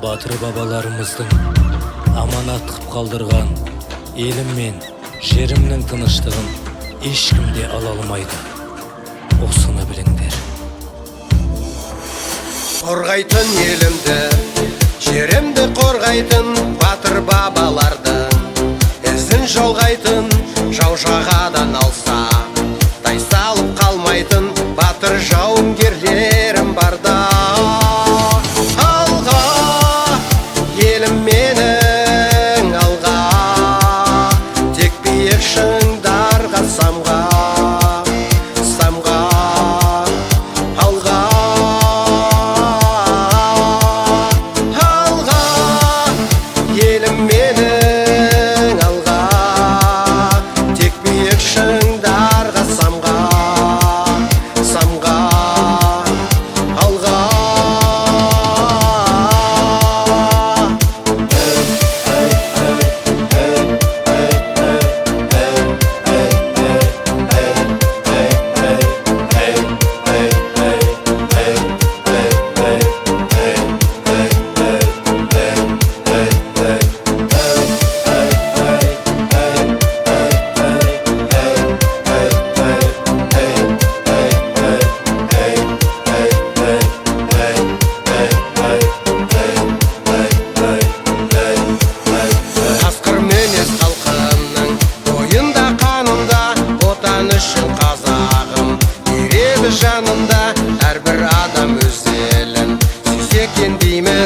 батыр бабаларымыздың аманат қып қалдырған елім мен жерімнің тыныштығын ешкім де ала алмайды. Осыны біліңдер. Қорғайтын елімді, жерімді қорғайтын батыр бабаларды, ізін жолғайтын жау жағадан алса тайсалып қалмайтын батыр жауынгерлерім барда. Алға, елім менің, алға, тек биік шыңдарға самға, самға, алға, алға, елім менің, алға, тек биік шыңдарға самға, самға, алға. Қасқыр мінез халқының бойында қанында, отан үшін қазағым ереді жанында. Әрбір адам өз елін сүйсе екен деймін.